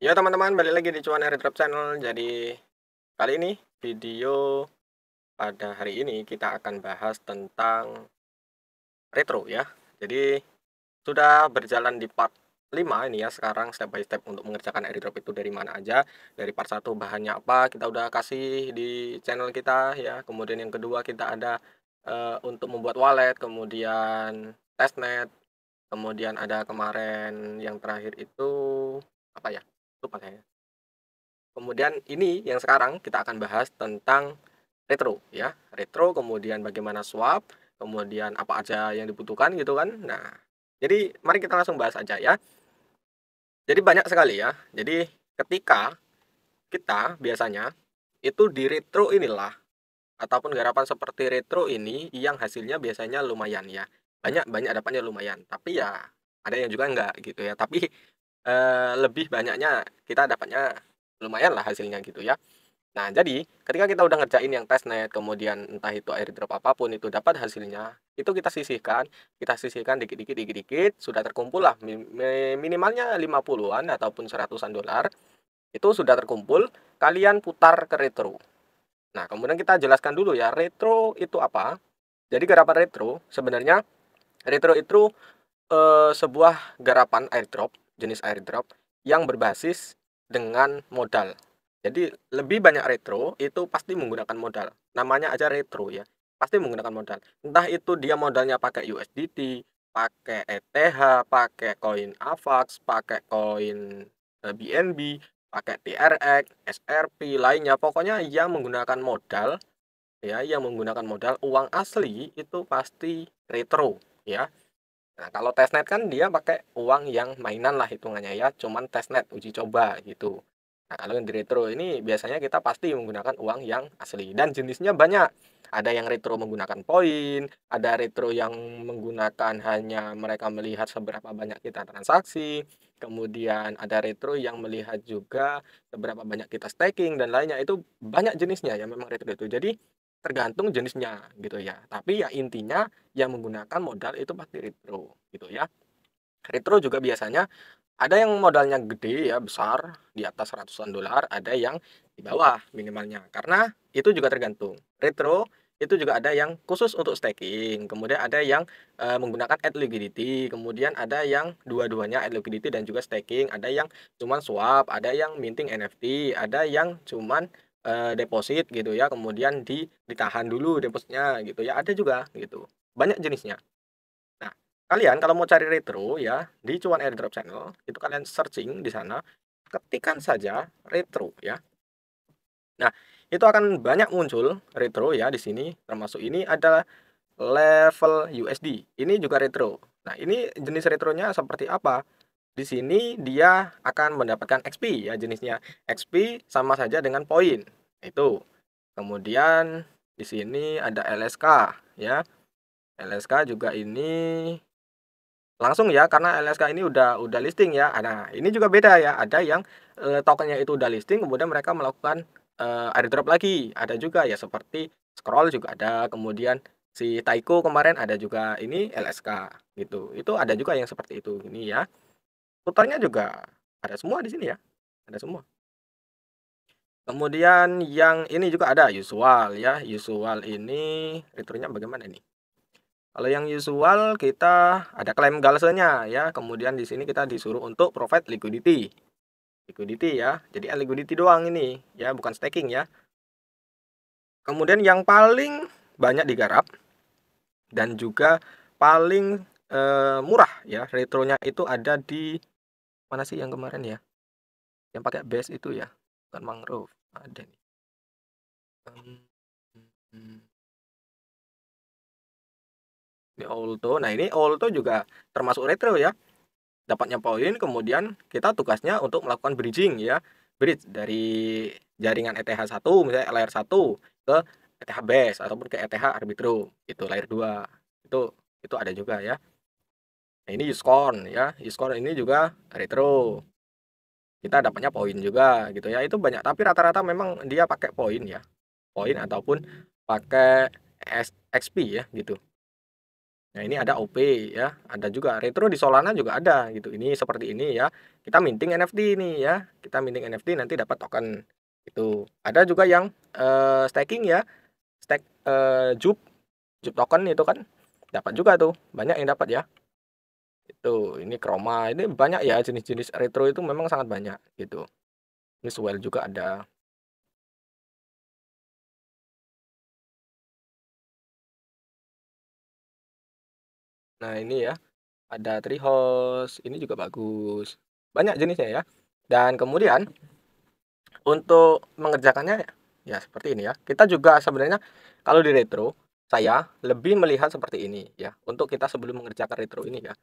Ya teman-teman, balik lagi di Cuan Airdrop Channel. Jadi kali ini video pada hari ini kita akan bahas tentang retro ya. Jadi sudah berjalan di part 5 ini ya, sekarang step by step untuk mengerjakan airdrop itu dari mana aja. Dari part 1 bahannya apa kita udah kasih di channel kita ya. Kemudian yang kedua kita ada untuk membuat wallet, kemudian testnet, kemudian ada kemarin yang terakhir itu apa ya? Lupa saya. Kemudian ini yang sekarang kita akan bahas tentang retro ya. Retro, kemudian bagaimana swap, kemudian apa aja yang dibutuhkan gitu kan. Nah, jadi mari kita langsung bahas aja ya. Jadi banyak sekali ya. Jadi ketika kita biasanya itu di retro inilah ataupun garapan seperti retro ini yang hasilnya biasanya lumayan ya. Banyak banyak dapatnya lumayan, tapi ya ada yang juga enggak gitu ya. Tapi lebih banyaknya kita dapatnya lumayan lah hasilnya gitu ya. Nah, jadi ketika kita udah ngerjain yang testnet, kemudian entah itu airdrop apapun itu dapat hasilnya, itu kita sisihkan dikit-dikit dikit-dikit, sudah terkumpul lah minimalnya 50-an ataupun 100-an dolar, itu sudah terkumpul, kalian putar ke retro. Nah, kemudian kita jelaskan dulu ya, retro itu apa? Jadi garapan retro, sebenarnya retro itu sebuah garapan airdrop, jenis airdrop yang berbasis dengan modal. Jadi lebih banyak retro itu pasti menggunakan modal. Namanya aja retro ya. Pasti menggunakan modal. Entah itu dia modalnya pakai USDT, pakai ETH, pakai koin AVAX, pakai koin BNB, pakai TRX, SRP lainnya. Pokoknya yang menggunakan modal ya, yang menggunakan modal uang asli itu pasti retro ya. Nah, kalau testnet kan dia pakai uang yang mainan lah hitungannya ya, cuman testnet uji coba gitu. Nah, kalau yang di retro ini biasanya kita pasti menggunakan uang yang asli dan jenisnya banyak. Ada yang retro menggunakan poin, ada retro yang menggunakan hanya mereka melihat seberapa banyak kita transaksi, kemudian ada retro yang melihat juga seberapa banyak kita staking dan lainnya. Itu banyak jenisnya ya memang retro itu. Jadi tergantung jenisnya gitu ya. Tapi ya intinya yang menggunakan modal itu pasti retro gitu ya. Retro juga biasanya ada yang modalnya gede ya, besar di atas ratusan dolar, ada yang di bawah minimalnya. Karena itu juga tergantung. Retro itu juga ada yang khusus untuk staking, kemudian ada yang menggunakan add liquidity, kemudian ada yang dua-duanya add liquidity dan juga staking, ada yang cuman swap, ada yang minting NFT, ada yang cuman deposit gitu ya, kemudian ditahan dulu depositnya gitu ya, ada juga gitu. Banyak jenisnya. Nah, kalian kalau mau cari retro ya, di Cuan Airdrop Channel, itu kalian searching di sana, ketikkan saja retro ya. Nah, itu akan banyak muncul retro ya di sini, termasuk ini ada level USD. Ini juga retro. Nah, ini jenis retronya seperti apa? Di sini dia akan mendapatkan XP ya jenisnya. XP sama saja dengan poin. Itu. Kemudian di sini ada LSK ya. LSK juga ini langsung ya, karena LSK ini udah listing ya. Nah, ini juga beda ya. Ada yang tokennya itu udah listing, kemudian mereka melakukan airdrop lagi. Ada juga ya seperti Scroll juga ada, kemudian si Taiko kemarin ada juga ini LSK gitu. Itu ada juga yang seperti itu ini ya. Putarnya juga ada semua di sini ya. Ada semua. Kemudian yang ini juga ada usual ya. Usual ini return bagaimana nih? Kalau yang usual kita ada klaim galsenya ya, kemudian di sini kita disuruh untuk provide liquidity. Liquidity ya. Jadi liquidity doang ini ya, bukan staking ya. Kemudian yang paling banyak digarap dan juga paling murah ya, retronya itu ada di mana sih yang kemarin ya? Yang pakai base itu ya, bukan mangrove. Ada nih. Ini Alto. Nah, ini Alto juga termasuk retro ya. Dapatnya poin, kemudian kita tugasnya untuk melakukan bridging ya. Bridge dari jaringan ETH1 misalnya layer 1 ke ETH base ataupun ke ETH arbitrum itu layer 2. Itu ada juga ya. Nah, ini Uscorn ya. Uscorn ini juga retro. Kita dapatnya poin juga gitu ya. Itu banyak tapi rata-rata memang dia pakai poin ya. Poin ataupun pakai XP ya gitu. Nah, ini ada OP ya, ada juga retro di Solana juga ada gitu. Ini seperti ini ya. Kita minting NFT ini ya. Kita minting NFT nanti dapat token itu. Ada juga yang staking ya. Stake Jup token itu kan dapat juga tuh. Banyak yang dapat ya. Itu ini Chroma. Ini banyak ya jenis-jenis retro itu memang sangat banyak gitu. Ini Swell juga ada. Nah, ini ya. Ada Treehouse, ini juga bagus. Banyak jenisnya ya. Dan kemudian untuk mengerjakannya ya seperti ini ya. Kita juga sebenarnya kalau di retro, saya lebih melihat seperti ini ya. Untuk kita sebelum mengerjakan retro ini ya.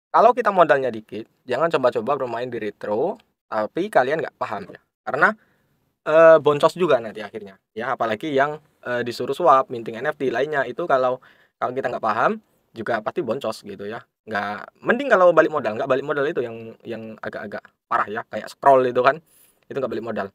Kalau kita modalnya dikit, jangan coba-coba bermain di retro, tapi kalian nggak paham ya. Karena boncos juga nanti akhirnya. Ya, apalagi yang disuruh swap, minting NFT lainnya itu kalau kalau kita nggak paham juga pasti boncos gitu ya. Nggak mending kalau balik modal, nggak balik modal itu yang agak-agak parah ya, kayak scroll itu kan. Itu nggak balik modal.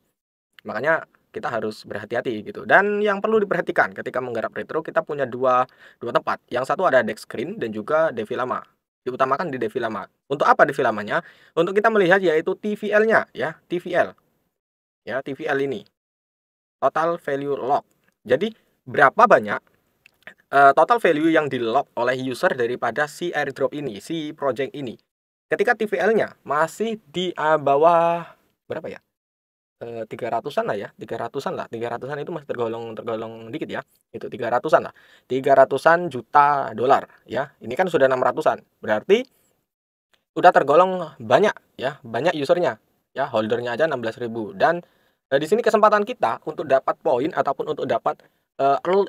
Makanya kita harus berhati-hati gitu. Dan yang perlu diperhatikan ketika menggarap retro, kita punya dua tempat. Yang satu ada deck screen dan juga devi lama. Diutamakan di devi lama. Untuk apa devi lamanya? Untuk kita melihat yaitu TVL-nya ya, TVL. Ya, TVL ini. Total value lock. Jadi berapa banyak total value yang di lock oleh user daripada si airdrop ini, si project ini. Ketika TVL-nya masih di bawah berapa ya? 300-an lah ya, 300-an lah. 300-an itu masih tergolong tergolong dikit ya. Itu 300-an lah. 300-an juta dolar ya. Ini kan sudah 600-an. Berarti udah tergolong banyak ya, banyak usernya. Ya, holdernya aja 16.000 dan di sini kesempatan kita untuk dapat poin ataupun untuk dapat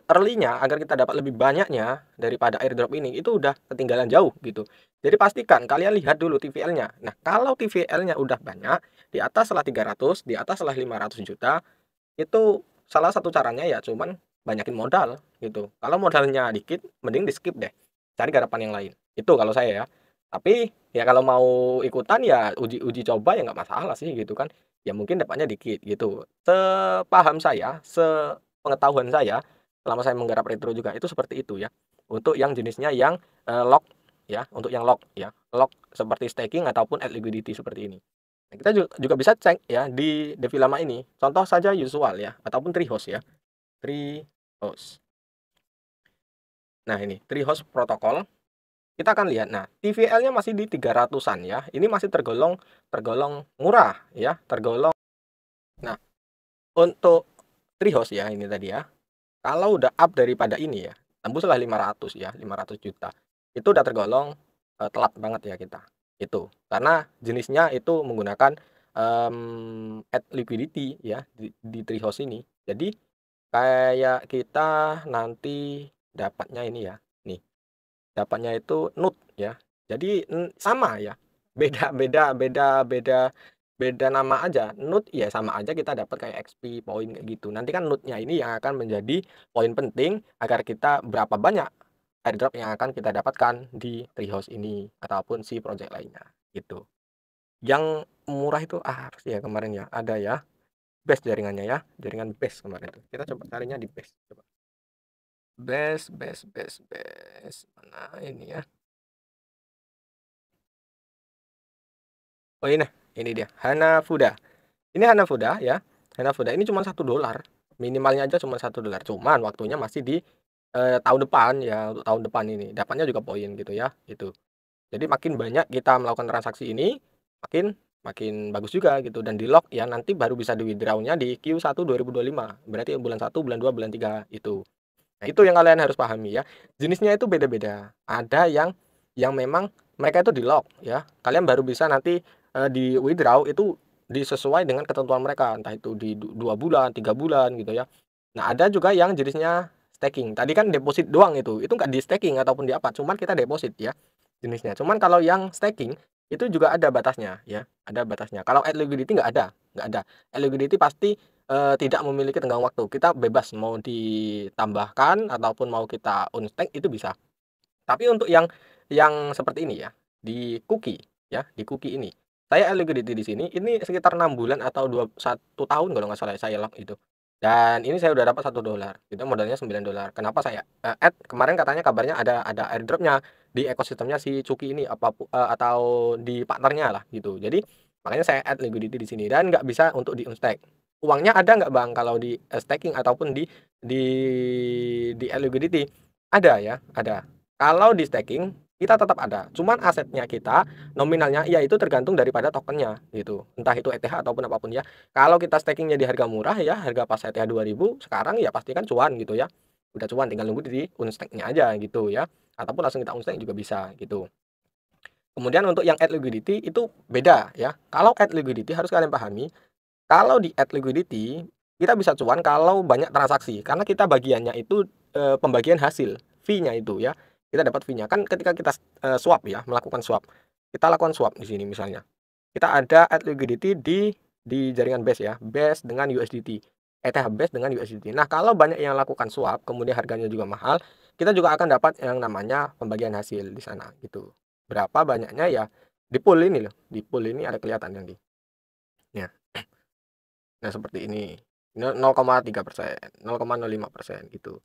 early-nya agar kita dapat lebih banyaknya daripada airdrop ini itu udah ketinggalan jauh gitu. Jadi pastikan kalian lihat dulu TVL-nya. Nah, kalau TVL-nya udah banyak, di atas lah 300, di atas lah 500 juta, itu salah satu caranya ya cuman banyakin modal gitu. Kalau modalnya dikit, mending di skip deh. Cari garapan yang lain. Itu kalau saya ya. Tapi ya kalau mau ikutan ya uji coba ya nggak masalah sih gitu kan. Ya mungkin dapatnya dikit gitu. Sepaham saya, sepengetahuan saya, selama saya menggarap retro juga itu seperti itu ya. Untuk yang jenisnya yang lock ya, untuk yang lock ya. Lock seperti staking ataupun add liquidity seperti ini. Nah, kita juga bisa cek ya di devi lama ini. Contoh saja usual ya ataupun treehouse ya. Treehouse. Nah, ini treehouse protokol. Kita akan lihat. Nah, TVL-nya masih di 300-an ya. Ini masih tergolong tergolong murah ya, tergolong. Nah, untuk Treehouse ya ini tadi ya. Kalau udah up daripada ini ya, tembuslah 500 ya, 500 juta. Itu udah tergolong telat banget ya kita. Itu. Karena jenisnya itu menggunakan add liquidity ya di Treehouse ini. Jadi kayak kita nanti dapatnya ini ya. Nih, dapatnya itu NUT ya. Jadi sama ya. Beda beda beda beda beda nama aja. NUT ya sama aja kita dapat kayak XP poin kayak gitu. Nanti kan NUT-nya ini yang akan menjadi poin penting agar kita berapa banyak airdrop yang akan kita dapatkan di Treehouse ini ataupun si project lainnya gitu. Yang murah itu apa sih ya kemarin ya? Ada ya. Best jaringannya ya. Jaringan best kemarin itu. Kita coba carinya di best coba. Best. Mana ini ya? Oh ini dia Hanafuda. Ini Hanafuda ya. Hanafuda ini cuma $1. Minimalnya aja cuma $1. Cuman waktunya masih di tahun depan ya, untuk tahun depan ini. Dapatnya juga poin gitu ya, gitu. Jadi makin banyak kita melakukan transaksi ini, makin makin bagus juga gitu dan di lock ya nanti baru bisa di withdraw-nya di Q1 2025. Berarti bulan 1, bulan 2, bulan 3 itu. Nah, itu yang kalian harus pahami ya. Jenisnya itu beda-beda. Ada yang memang mereka itu di lock ya. Kalian baru bisa nanti di withdraw itu disesuai dengan ketentuan mereka, entah itu di 2 bulan, 3 bulan gitu ya. Nah, ada juga yang jenisnya staking. Tadi kan deposit doang itu nggak di staking ataupun di apa, cuman kita deposit ya jenisnya. Cuman kalau yang staking itu juga ada batasnya ya, ada batasnya. Kalau add liquidity nggak ada. Add liquidity pasti tidak memiliki tenggang waktu. Kita bebas mau ditambahkan ataupun mau kita unstack itu bisa. Tapi untuk yang seperti ini ya, di cookie ya, di cookie ini. Saya liquidity di sini ini sekitar 6 bulan atau 1 tahun kalau nggak salah saya lock itu. Dan ini saya udah dapat $1 gitu, modalnya $9. Kenapa saya add? Kemarin katanya kabarnya ada airdrop-nya di ekosistemnya si Cuki ini atau di partnernya lah gitu. Jadi makanya saya add liquidity di sini dan nggak bisa untuk di unstack. Uangnya ada nggak Bang kalau di staking ataupun di add liquidity? Ada ya, ada. Kalau di staking kita tetap ada, cuman asetnya kita nominalnya ya itu tergantung daripada tokennya gitu. Entah itu ETH ataupun apapun ya. Kalau kita stakingnya di harga murah ya, harga pas ETH 2000 sekarang ya pasti kan cuan gitu ya. Udah cuan tinggal nunggu di unstack-nya aja gitu ya. Ataupun langsung kita unstack juga bisa gitu. Kemudian untuk yang add liquidity itu beda ya. Kalau add liquidity harus kalian pahami, kalau di add liquidity kita bisa cuan kalau banyak transaksi karena kita bagiannya itu pembagian hasil fee-nya itu ya. Kita dapat fee-nya kan ketika kita swap ya, melakukan swap. Kita lakukan swap di sini misalnya. Kita ada add liquidity di jaringan Base ya, Base dengan USDT, ETH Base dengan USDT. Nah, kalau banyak yang lakukan swap, kemudian harganya juga mahal, kita juga akan dapat yang namanya pembagian hasil di sana gitu. Berapa banyaknya ya di pool ini loh, di pool ini ada kelihatan nanti. Ya. Nah, seperti ini. 0,3%, 0,05% gitu.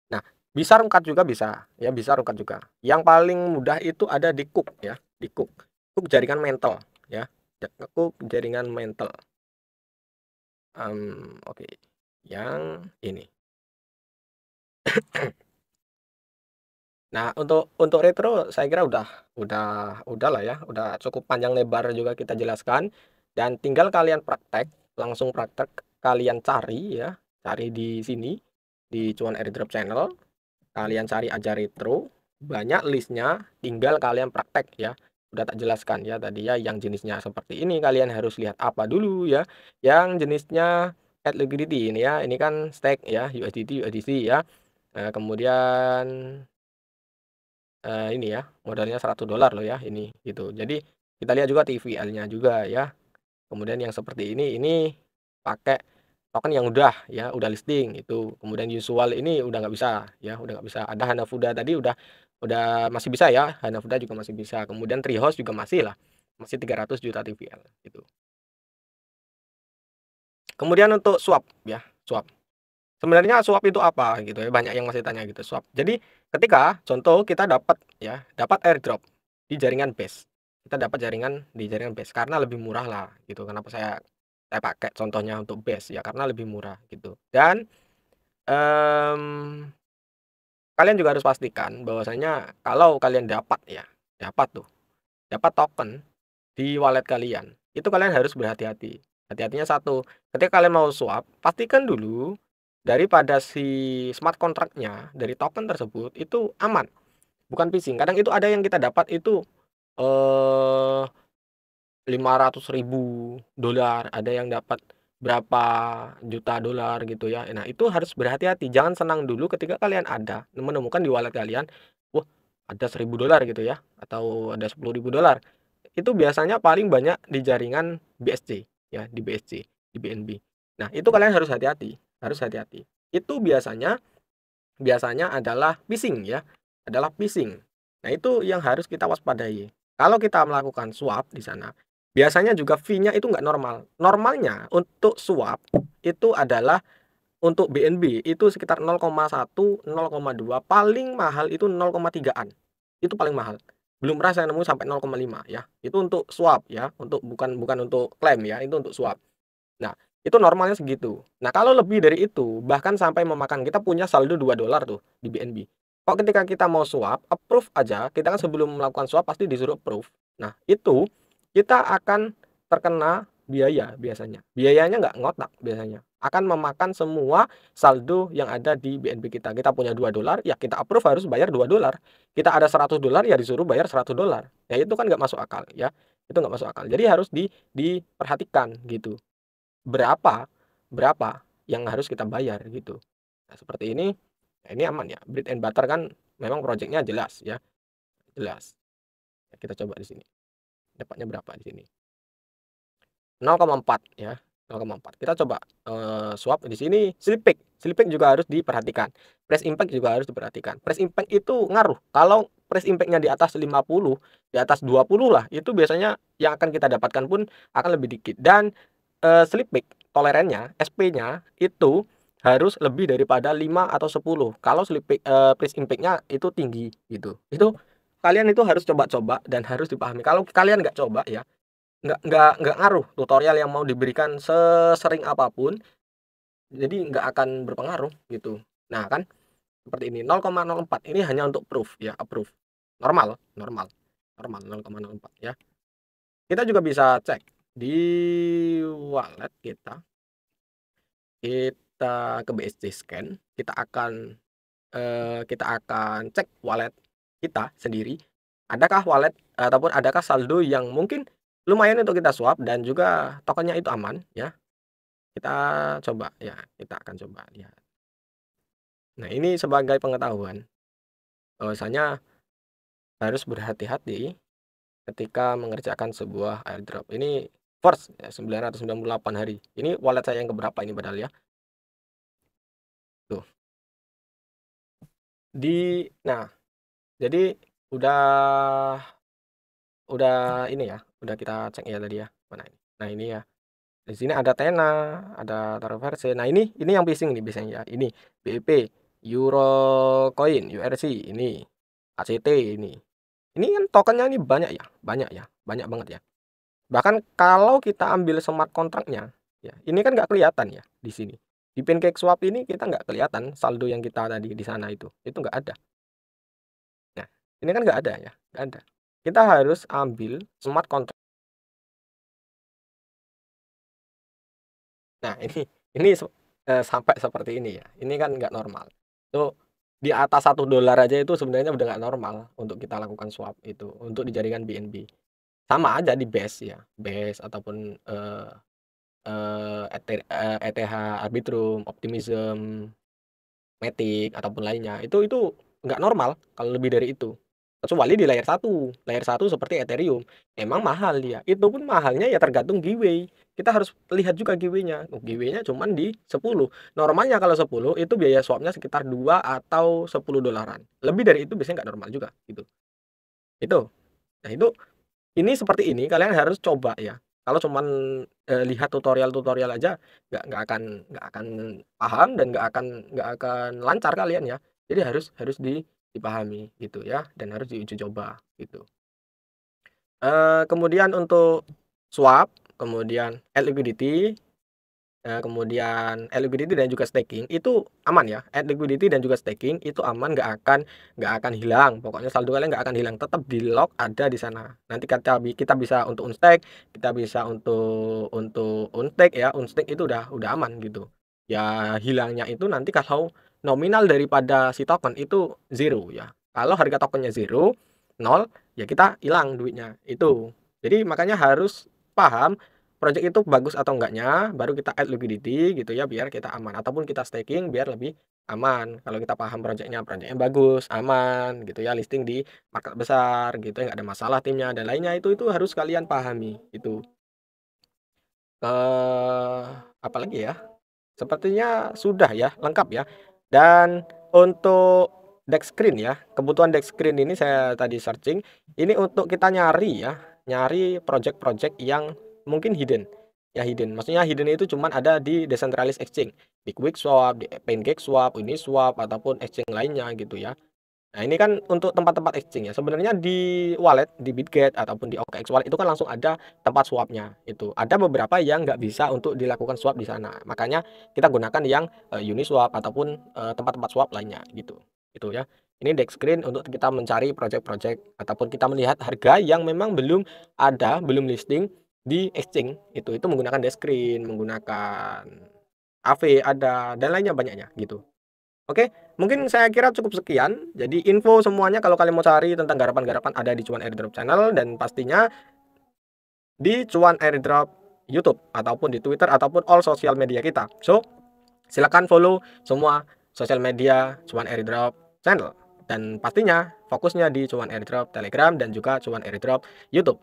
Nah, bisa rungkat juga bisa, ya bisa rungkat juga. Yang paling mudah itu ada di Cook ya, di Cook. Cook jaringan mental ya. Cook jaringan mental. Oke. Yang ini. Nah, untuk retro saya kira udah lah ya, udah cukup panjang lebar juga kita jelaskan dan tinggal kalian praktek, langsung praktek kalian cari ya, cari di sini di Cuan Airdrop Channel, kalian cari aja retro, banyak listnya, tinggal kalian praktek ya. Udah tak jelaskan ya tadi ya, yang jenisnya seperti ini kalian harus lihat apa dulu ya. Yang jenisnya add liquidity ini ya, ini kan stake ya, USDT ya. Kemudian ini ya, modalnya $100 loh ya ini gitu. Jadi kita lihat juga TVL-nya juga ya. Kemudian yang seperti ini pakai token yang udah listing itu. Kemudian usual ini udah nggak bisa ya, udah nggak bisa. Ada Hanafuda tadi udah masih bisa ya, Hanafuda juga masih bisa. Kemudian Treehouse juga masih lah, masih 300 juta TVL gitu. Kemudian untuk swap ya, swap. Sebenarnya swap itu apa gitu ya, banyak yang masih tanya gitu swap. Jadi ketika contoh kita dapat airdrop di jaringan Base. Kita dapat jaringan di jaringan Base karena lebih murah lah gitu. Kenapa saya pakai contohnya untuk Base ya karena lebih murah gitu. Dan kalian juga harus pastikan bahwasanya kalau kalian dapat token di wallet kalian, itu kalian harus berhati-hati. Hati-hatinya satu, ketika kalian mau swap, pastikan dulu daripada si smart contract-nya dari token tersebut itu aman, bukan phishing. Kadang itu ada yang kita dapat itu eh $500.000, ada yang dapat berapa juta dolar gitu ya. Nah, itu harus berhati-hati. Jangan senang dulu ketika kalian menemukan di wallet kalian, wah, ada $1.000 gitu ya, atau ada $10.000. Itu biasanya paling banyak di jaringan BSC ya, di BSC, di BNB. Nah, itu kalian harus hati-hati, harus hati-hati. Itu biasanya adalah phishing ya, adalah phishing. Nah, itu yang harus kita waspadai. Kalau kita melakukan swap di sana, biasanya juga fee-nya itu nggak normal. Normalnya untuk swap itu adalah untuk BNB itu sekitar 0,1, 0,2, paling mahal itu 0,3-an. Itu paling mahal. Belum pernah saya nemu sampai 0,5 ya. Itu untuk swap ya, bukan untuk klaim ya, itu untuk swap. Nah, itu normalnya segitu. Nah, kalau lebih dari itu, bahkan sampai memakan kita punya saldo $2 tuh di BNB. Kok ketika kita mau swap, approve aja, kita kan sebelum melakukan swap pasti disuruh approve. Nah, itu kita akan terkena biaya biasanya. Biayanya nggak ngotak biasanya. Akan memakan semua saldo yang ada di BNB kita. Kita punya $2, ya kita approve harus bayar $2. Kita ada $100, ya disuruh bayar $100. Ya itu kan nggak masuk akal ya. Itu nggak masuk akal. Jadi harus diperhatikan gitu. Berapa berapa yang harus kita bayar gitu. Nah, seperti ini, nah ini aman ya. Bread and butter kan memang proyeknya jelas ya, jelas. Ya, kita coba di sini. Dapatnya berapa di sini? 0,4 ya, 0,4. Kita coba swap di sini Sleeping. Sleeping juga harus diperhatikan. Price impact juga harus diperhatikan. Price impact itu ngaruh. Kalau price impact-nya di atas 50, di atas 20 lah, itu biasanya yang akan kita dapatkan pun akan lebih dikit. Dan Sleeping tolerannya, SP-nya itu harus lebih daripada 5 atau 10 kalau price impact-nya itu tinggi gitu. Itu kalian itu harus coba-coba dan harus dipahami. Kalau kalian nggak coba ya, nggak ngaruh tutorial yang mau diberikan sesering apapun, jadi nggak akan berpengaruh gitu. Nah kan seperti ini 0,04 ini hanya untuk proof ya, approve. Normal normal normal 0,04 ya. Kita juga bisa cek di wallet kita. Kita ke BSC Scan, kita akan cek wallet kita sendiri, adakah wallet ataupun adakah saldo yang mungkin lumayan untuk kita swap dan juga tokennya itu aman ya. Kita coba ya, kita akan coba lihat. Nah, ini sebagai pengetahuan bahwasanya harus berhati-hati ketika mengerjakan sebuah airdrop. Ini force ya, 998 hari. Ini wallet saya yang keberapa ini padahal ya. Tuh. Nah, jadi udah ini ya, udah kita cek ya tadi ya. Mana ini? Nah, ini ya. Di sini ada Tena, ada Taroverse. Nah, ini yang phishing nih biasanya ya. Ini BEP, Eurocoin, URC, ini ACT ini. Ini kan tokennya ini banyak ya, banyak banget ya. Bahkan kalau kita ambil smart kontraknya, ya, ini kan nggak kelihatan ya di sini. Di PancakeSwap ini kita nggak kelihatan saldo yang kita tadi di sana itu nggak ada. Nah, ini kan nggak ada ya, nggak ada. Kita harus ambil smart kontrak. Nah, ini sampai seperti ini ya. Ini kan nggak normal. Tuh di atas $1 aja itu sebenarnya udah nggak normal untuk kita lakukan swap itu untuk di jaringan BNB. Sama aja di Base ya, Base ataupun ETH, Arbitrum, Optimism, Matic ataupun lainnya. Itu nggak normal kalau lebih dari itu. Kecuali di layer 1 seperti Ethereum, emang mahal dia. Itu pun mahalnya ya tergantung giveaway. Kita harus lihat juga giveaway-nya. Giveaway-nya cuman di 10. Normalnya kalau 10 itu biaya swapnya sekitar 2 atau $10. Lebih dari itu biasanya nggak normal juga gitu. Itu. Nah, ini seperti ini kalian harus coba ya. Kalau cuman lihat tutorial-tutorial aja nggak akan paham dan nggak akan lancar kalian ya. Jadi harus dipahami gitu ya dan harus diuji coba gitu. Kemudian untuk swap, kemudian add liquidity, kemudian add liquidity dan juga staking itu aman ya. Add liquidity dan juga staking itu aman, nggak akan hilang. Pokoknya saldo kalian nggak akan hilang, tetap di lock ada di sana. Nanti kita bisa untuk unstake, kita bisa untuk unstake ya. Unstake itu udah aman gitu. Ya hilangnya itu nanti kalau nominal daripada si token itu zero ya. Kalau harga tokennya zero, nol, ya kita hilang duitnya itu. Jadi makanya harus paham project itu bagus atau enggaknya, baru kita add liquidity gitu ya, biar kita aman. Ataupun kita staking biar lebih aman. Kalau kita paham projectnya bagus, aman gitu ya, listing di market besar gitu ya, nggak ada masalah timnya dan lainnya, itu harus kalian pahami itu. Apalagi ya? Sepertinya sudah ya, lengkap ya. Dan untuk DEX screen ya, kebutuhan DEX screen ini saya tadi searching, ini untuk kita nyari ya, nyari project-project yang mungkin hidden. Ya hidden, maksudnya hidden itu cuman ada di decentralized exchange, di QuickSwap, di PancakeSwap, Uniswap ataupun exchange lainnya gitu ya. Nah, ini kan untuk tempat-tempat exchange ya. Sebenarnya di wallet, di Bitget ataupun di OKX wallet itu kan langsung ada tempat swapnya. Itu ada beberapa yang nggak bisa untuk dilakukan swap di sana. Makanya kita gunakan yang Uniswap ataupun tempat-tempat swap lainnya gitu. Itu ya. Ini deck screen untuk kita mencari project-project ataupun kita melihat harga yang memang belum ada, belum listing di exchange. Itu menggunakan deck screen, menggunakan AV ada dan lainnya banyaknya gitu. Oke, mungkin saya kira cukup sekian. Jadi info semuanya kalau kalian mau cari tentang garapan-garapan ada di Cuan Airdrop Channel dan pastinya di Cuan Airdrop YouTube ataupun di Twitter ataupun all sosial media kita. So, silakan follow semua sosial media Cuan Airdrop Channel dan pastinya fokusnya di Cuan Airdrop Telegram dan juga Cuan Airdrop YouTube.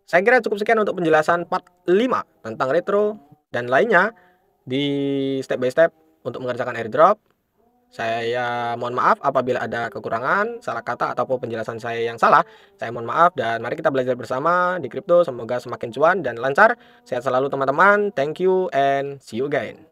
Saya kira cukup sekian untuk penjelasan part 5 tentang retro dan lainnya di step by step untuk mengerjakan airdrop. Saya mohon maaf apabila ada kekurangan, salah kata ataupun penjelasan saya yang salah. Saya mohon maaf dan mari kita belajar bersama di kripto. Semoga semakin cuan dan lancar. Sehat selalu teman-teman. Thank you and see you again.